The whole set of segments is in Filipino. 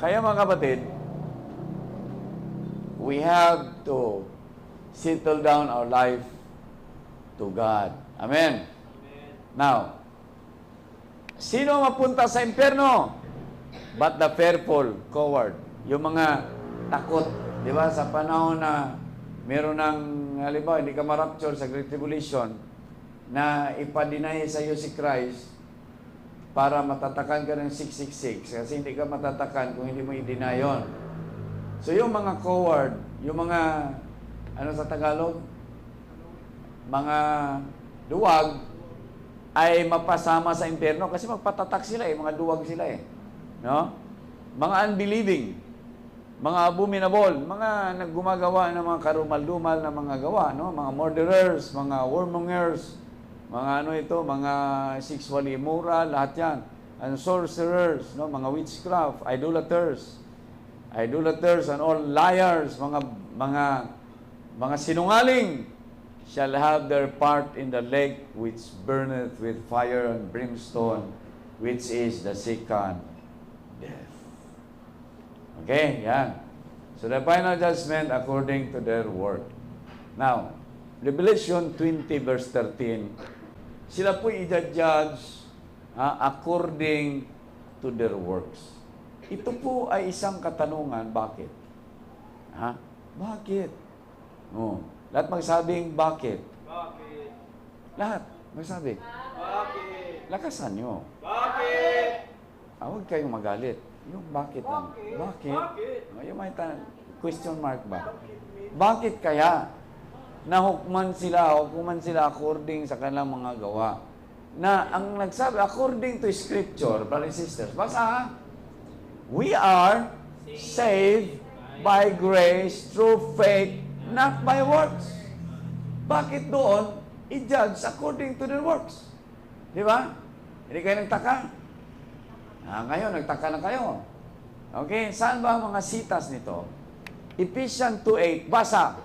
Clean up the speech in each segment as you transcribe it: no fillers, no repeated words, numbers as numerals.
Kaya mga kapatid, we have to settle down our life to God. Amen? Now, sino mapunta sa impyerno? But the fearful, coward. Yung mga takot. Di ba? Sa panahon na meron ng, halimbawa, hindi ka ma-rapture sa Great Tribulation, na ipadinay sa iyo si Christ para matatakan ka ng 666. Kasi hindi ka matatakan kung hindi mo i-deny yun. So yung mga coward, yung mga, ano sa Tagalog? Mga duwag, ay mapasama sa impyerno kasi magpatatak sila mga duwag sila no? Mga unbelieving, mga abominable, mga naggumagawa ng mga karumal-dumal na mga gawa, no? Mga murderers, mga warmongers, mga ano ito, mga sexually immoral, lahat yan. And sorcerers, no? Mga witchcraft, idolaters and all liars, mga sinungaling shall have their part in the lake which burneth with fire and brimstone, which is the second death. Okay, yan. So the final judgment according to their work. Now, Revelation 20 verse 13, sila po i-judge according to their works. Ito po ay isang katanungan, bakit? Bakit? Lahat magsabing bakit? Bakit? Lahat magsabi. Bakit? Lakasan nyo. Bakit? Huwag kayong magalit. Yung bakit lang. Bakit? Bakit? Yung may question mark ba? Bakit kaya hukuman sila according sa kanilang mga gawa? Na ang nagsabi, according to Scripture, brothers and sisters, basta we are saved by grace through faith, not by works. Bakit doon i-judge according to their works? Di ba? Hindi kayo nagtaka? Ngayon, nagtaka na kayo. Okay, saan ba ang mga sitas nito? Ephesians 2:8, basa.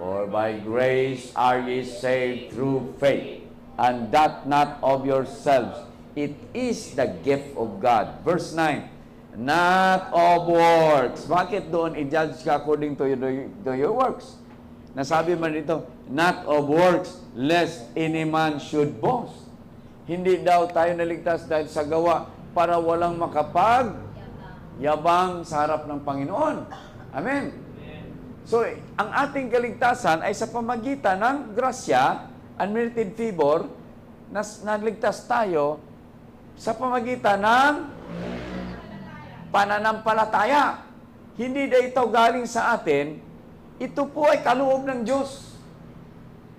For by grace are ye saved through faith, and that not of yourselves. It is the gift of God. Verse 9, not of works. Bakit doon i-judge ka according to your works? Nasabi man dito, not of works, lest any man should boast. Hindi daw tayo naligtas dahil sa gawa para walang makapag-yabang sa harap ng Panginoon. Amen. So, ang ating kaligtasan ay sa pamagitan ng grasya, unmerited favor, na naligtas tayo sa pamagitan ng pananampalataya. Hindi na ito galing sa atin, ito po ay kaloob ng Diyos.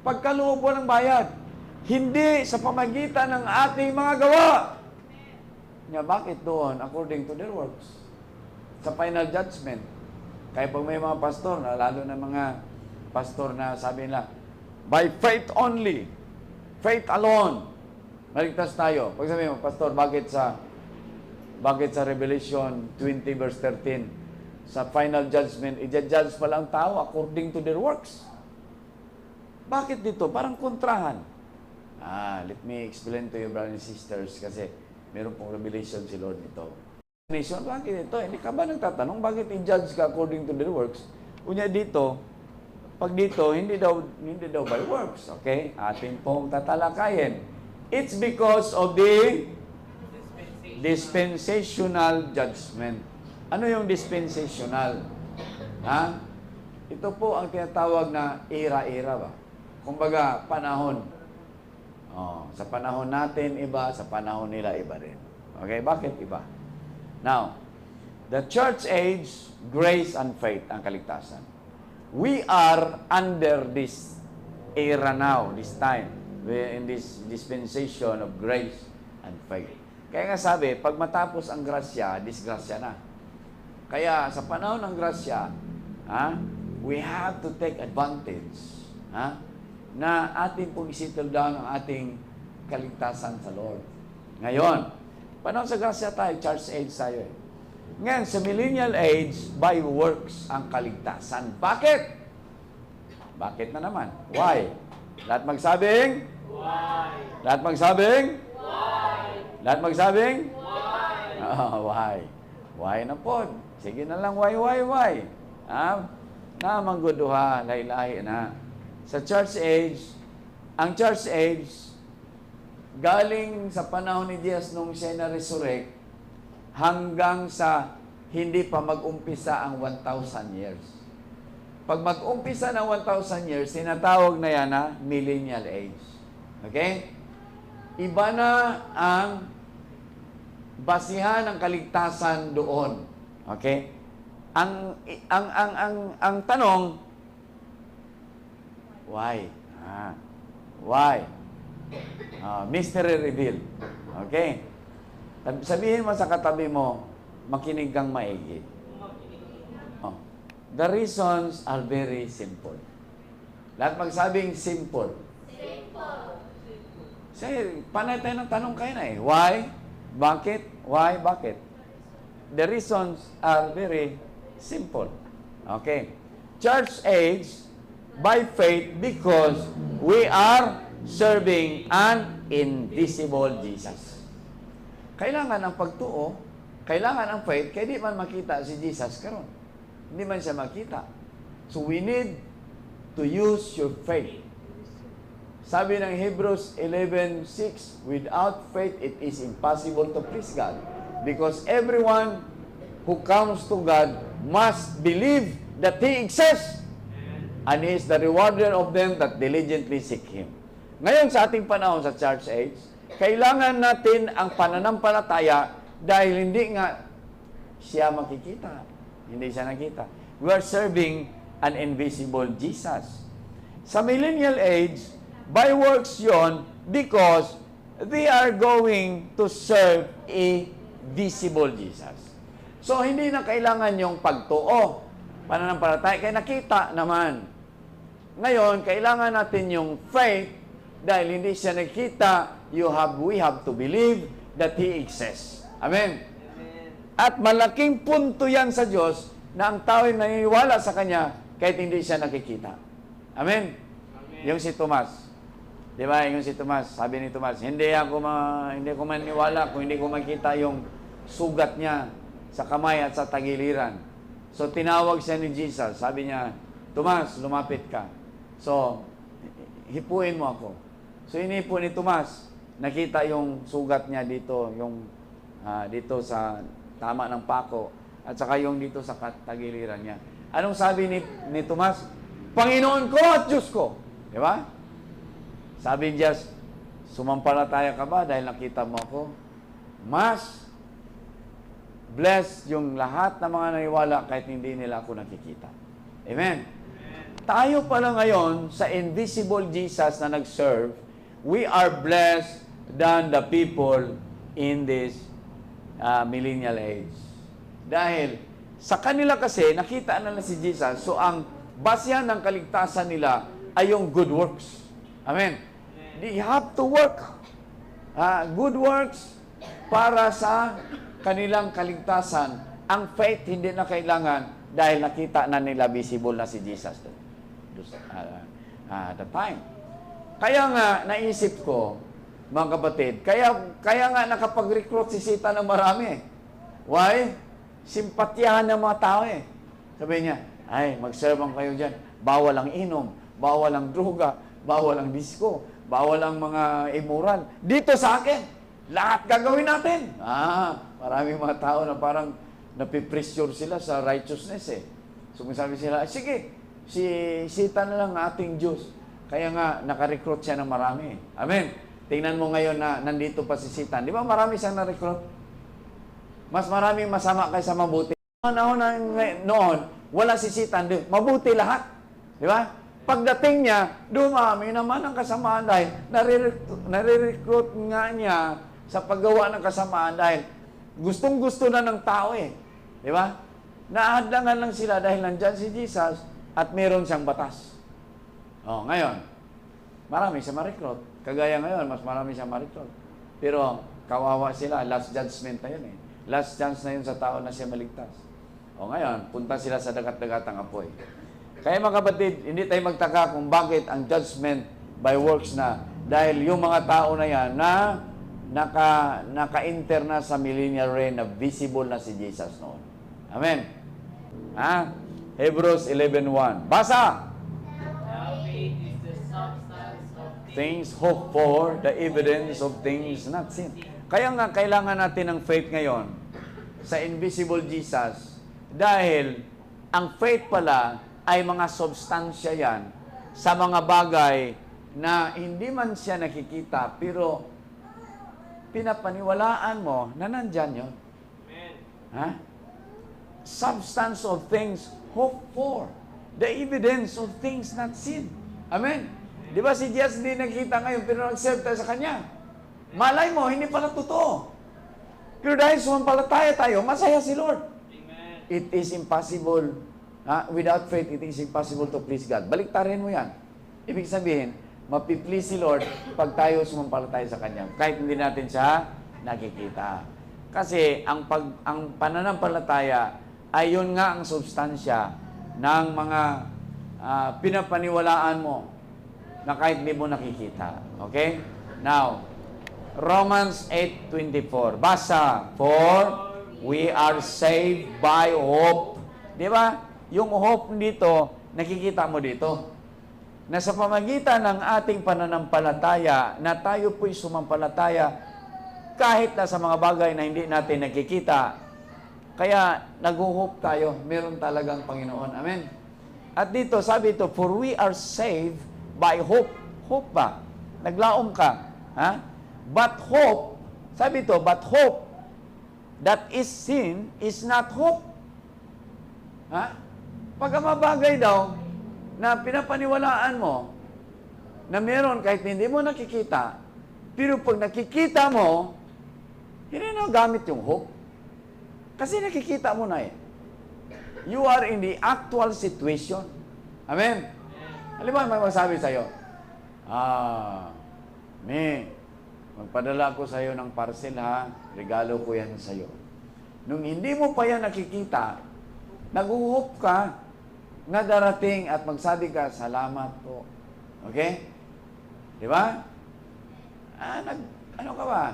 Pagkaloob po ng bayad. Hindi sa pamagitan ng ating mga gawa. Bakit doon? According to their works. Sa final judgment. Kaya pag may mga pastor, lalo na mga pastor na sabi nila, by faith only, faith alone, maligtas tayo. Pag sabi mo, pastor, bakit sa Revelation 20 verse 13, sa final judgment, i-judge pala ang tao according to their works. Bakit dito? Parang kontrahan. Let me explain to you, brothers and sisters, kasi meron pong revelation si Lord dito. Bakit ito? Hindi ka ba nagtatanong, bakit i-judge ka according to their works? Unya dito, pag dito, hindi daw by works. Okay? Atin pong tatalakayin. It's because of the dispensational judgment. Ano yung dispensational? Ito po ang tinatawag na era-era ba? Kumbaga, panahon. Sa panahon natin, iba. Sa panahon nila, iba rin. Okay? Bakit iba? Now, the church age, grace and faith ang kaligtasan. We are under this era now, this time. We're in this dispensation of grace and faith. Kaya nga sabi, pag matapos ang grasya, disgrasya na. Kaya sa panahon ng grasya, we have to take advantage na ating pong isettle down ang ating kaligtasan sa Lord. Ngayon, panahon sa grasya tayo, church age tayo Ngayon, sa millennial age, by works ang kaligtasan. Bakit? Bakit na naman? Why? Lahat magsabing? Why? Lahat magsabing? Why? Lahat magsabing? Why? Why? Why na po? Sige na lang, why? Ha? Na mangguduha, lahi-lahi na. Sa church age, ang church age, galing sa panahon ni Jesus nung siya na-resurrect, hanggang sa hindi pa mag-umpisa ang 1,000 years. Pag mag-umpisa ng 1,000 years, tinatawag na yan na millennial age. Okay? Iba na ang basihan ng kaligtasan doon. Okay? Ang tanong, why? Why? Mystery reveal. Okay? Sabihin mo sa katabi mo, makinig kang maigi. Oh. The reasons are very simple. Lahat magsabing simple. Say, panay tayo ng tanong kayo na eh. Why? Bakit? Why? Bakit? The reasons are very simple. Okay. Church age, by faith, because we are serving an invisible Jesus. Kailangan ang pagtuo, kailangan ang faith, kaya di man makita si Jesus karon. Hindi man siya makita. So we need to use your faith. Sabi ng Hebrews 11:6, without faith it is impossible to please God. Because everyone who comes to God must believe that He exists and He is the rewarder of them that diligently seek Him. Ngayon sa ating panahon sa church age, kailangan natin ang pananampalataya dahil hindi nga siya makikita. Hindi siya nakita. We are serving an invisible Jesus. Sa millennial age, by works yon because they are going to serve a visible Jesus. So, hindi na kailangan yung pagtuo, pananampalataya, kaya nakita naman. Ngayon, kailangan natin yung faith dahil hindi siya nakita, we have to believe that He exists. Amen? At malaking punto yan sa Diyos na ang tao ay naniniwala sa Kanya kahit hindi siya nakikita. Amen? Yung si Tomas. Di ba? Yung si Tomas, sabi ni Tomas, hindi ko maniwala kung hindi ko makita yung sugat niya sa kamay at sa tagiliran. So, tinawag siya ni Jesus. Sabi niya, Tomas, lumapit ka. So, hipuin mo ako. So, inipo ni Tomas. Nakita yung sugat niya dito, dito sa tama ng pako, at saka yung dito sa tagiliran niya. Anong sabi ni Tomas? Panginoon ko at Diyos ko. Di ba? Sabi niya, sumampalataya ka ba dahil nakita mo ako? Mas blessed yung lahat ng mga naniwala kahit hindi nila ako nakikita. Amen? Tayo pala ngayon sa invisible Jesus na nag-serve, we are blessed than the people in this millennial age. Dahil sa kanila kasi, nakita nila si Jesus, so ang basihan ng kaligtasan nila ay yung good works. Amen? They have to work. Good works para sa kanilang kaligtasan. Ang faith hindi na kailangan dahil nakita na nila visible na si Jesus at the time. Kaya nga, naisip ko, mga kapatid, kaya nga nakapag-recruit si Satan ng marami. Why? Simpatyahan ng mga tao eh. Sabi niya, ay, mag-serve kayo dyan. Bawal ang inom, bawal ang droga, bawal ang disco, bawal ang mga immoral. Dito sa akin, lahat gagawin natin. Maraming mga tao na parang napipressure sila sa righteousness eh. So, sabi sila, sige, si Satan na lang ating Diyos. Kaya nga, nakarecruit siya ng marami. Amen. Tingnan mo ngayon na nandito pa si Satan. Di ba marami siyang na-recruit? Mas maraming masama kaysa mabuti. Noon, wala si Satan. Mabuti lahat. Di ba? Pagdating niya, dumami naman ang kasamaan dahil nare-recruit nga niya sa paggawa ng kasamaan dahil gustong-gusto na ng tao eh. Di ba? Naahadlangan lang sila dahil nandyan si Jesus at meron siyang batas. Ngayon, marami siya ma-recruit. Kagaya ngayon, mas marami siya ma-recruit. Pero kawawa sila, last judgment na yun eh. Last chance na yun sa tao na siya maligtas. Ngayon, punta sila sa dagat-dagatang apoy. Kaya mga kapatid, hindi tayo magtaka kung bakit ang judgment by works na. Dahil yung mga tao na yan na naka-enter na sa millennial reign na visible na si Jesus noon. Amen. Ha? Hebrews 11:1. Basa! Now faith is the substance of Things hoped for, the evidence of things not seen. Kaya nga, kailangan natin ng faith ngayon sa invisible Jesus dahil ang faith pala ay mga substansya yan sa mga bagay na hindi man siya nakikita pero pinapaniwalaan mo na nandyan yun. Amen. Ha? Substance of things hoped for, the evidence of things not seen. Amen. Di ba si Jesus hindi nakita ngayon pero nag-serve tayo sa Kanya? Malay mo, hindi pala totoo. Pero dahil sumampalataya tayo, masaya si Lord. Amen. It is impossible. Without faith, it is impossible to please God. Baliktarin mo yan. Ibig sabihin, mapiplease si Lord pag tayo sumampalataya sa Kanya. Kahit hindi natin siya nakikita. Kasi ang pananampalataya ay yun nga ang substansya ng mga pinapaniwalaan mo na kahit hindi mo nakikita. Okay? Now, Romans 8:24. Basa, for we are saved by hope. Di ba? Yung hope dito, nakikita mo dito. Na sa pamagitan ng ating pananampalataya, na tayo po'y sumampalataya kahit na sa mga bagay na hindi natin nakikita. Kaya nag-hope tayo, meron talagang Panginoon. Amen. At dito, sabi ito, for we are saved by hope. Hope ba? Naglaom ka. Ha? But hope, sabi ito, but hope that is seen is not hope. Ha? Pag ang mabagay daw na pinapaniwalaan mo na meron kahit hindi mo nakikita, pero pag nakikita mo, hindi na gamit yung hope. Kasi nakikita mo na eh. You are in the actual situation. Amen? Halimbawa, may magsabi sa'yo, magpadala ko sa'yo ng parcel ha, regalo ko yan sa'yo. Nung hindi mo pa yan nakikita, nag-hope ka na darating at magsabi ka, salamat po. Okay? Di ba? Ano ka ba?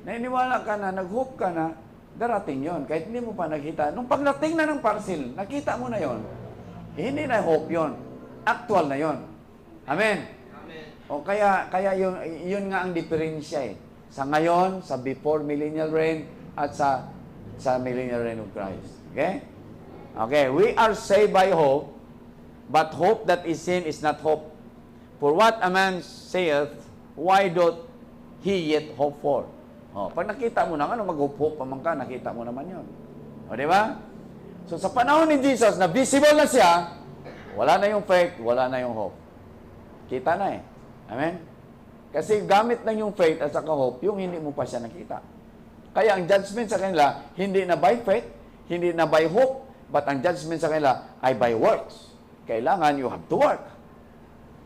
Naniniwala ka na, nag-hope ka na, darating yon kahit hindi mo pa nakita. Nung pagdating na ng parcel, nakita mo na yon. Hindi na hope yon. Actual na yon. Amen? Amen. O kaya yun nga ang diferensya eh. Sa ngayon, sa before millennial reign, at sa millennial reign of Christ. Okay? Okay, we are saved by hope, but hope that is seen is not hope. For what a man saith, why doth he yet hope for? O, pag nakita mo na, mag-hope pa man ka, nakita mo naman yun. O, di ba? So, sa panahon ni Jesus, na visible na siya, wala na yung faith, wala na yung hope. Kita na eh. Amen? Kasi gamit na yung faith at saka hope, yung hindi mo pa siya nakita. Kaya ang judgment sa kanila, hindi na by faith, hindi na by hope, but ang judgment sa kanila ay by works. Kailangan you have to work.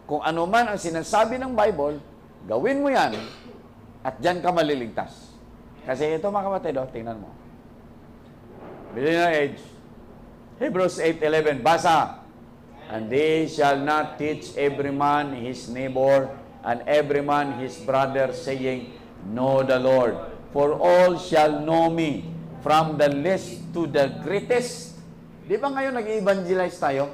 Kung ano man ang sinasabi ng Bible, gawin mo yan, at dyan ka maliligtas. Kasi ito mga kapatid, tingnan mo. Millennial age, Hebrews 8:11, basa. And they shall not teach every man his neighbor, and every man his brother, saying, Know the Lord. For all shall know me, from the least to the greatest. Di ba ngayon nag-evangelize tayo?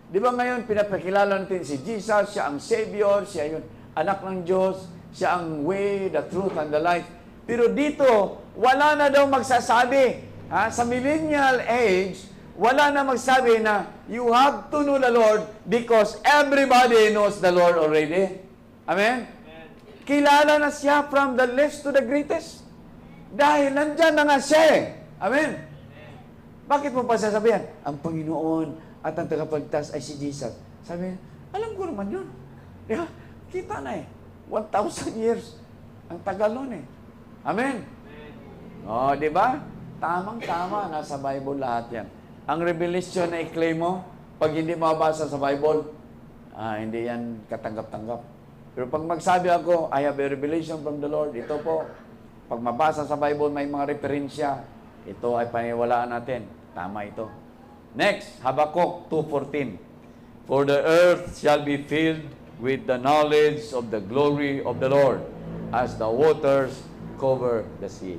Di ba ngayon pinapakilala natin si Jesus, siya ang Savior, siya yung anak ng Diyos, siya ang way, the truth, and the life. Pero dito, wala na daw magsasabi. Sa millennial age, wala na magsabi na you have to know the Lord because everybody knows the Lord already. Amen? Amen. Kilala na siya from the least to the greatest. Dahil nandyan na nga siya eh. Amen? Bakit mo pa sasabihan? Ang Panginoon at ang tagapagtas ay si Jesus. Sabi niya, alam ko naman yun. Di ba? Kita na eh. 1,000 years. Ang tagal nun eh. Amen? O, di ba? Tamang-tama. Nasa Bible lahat yan. Ang revelation na i-claim mo, pag hindi mabasa sa Bible, hindi yan katanggap-tanggap. Pero pag magsabi ako, I have a revelation from the Lord, ito po, pag mabasa sa Bible, may mga referensya, ito ay paniwalaan natin. Tama ito. Next, Habakkuk 2:14. For the earth shall be filled with the knowledge of the glory of the Lord, as the waters cover the sea.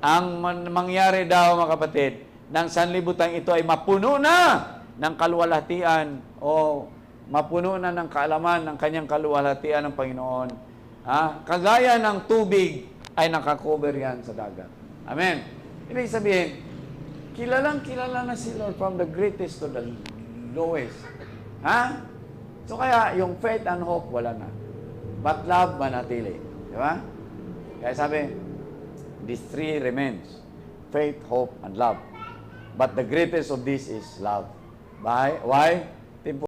Ang mangyari daw, mga kapatid, ng sanlibutan ito ay mapuno na ng kaluwalhatian o mapuno na ng kaalaman ng kanyang kaluwalhatian ng Panginoon. Kagaya ng tubig ay nakakover yan sa dagat. Amen. Ibig sabihin, kilala na si Lord from the greatest to the lowest. So kaya, yung faith and hope, wala na. But love, manatili. Di ba? Kaya sabi, these three remains. Faith, hope, and love. But the greatest of this is love. Why?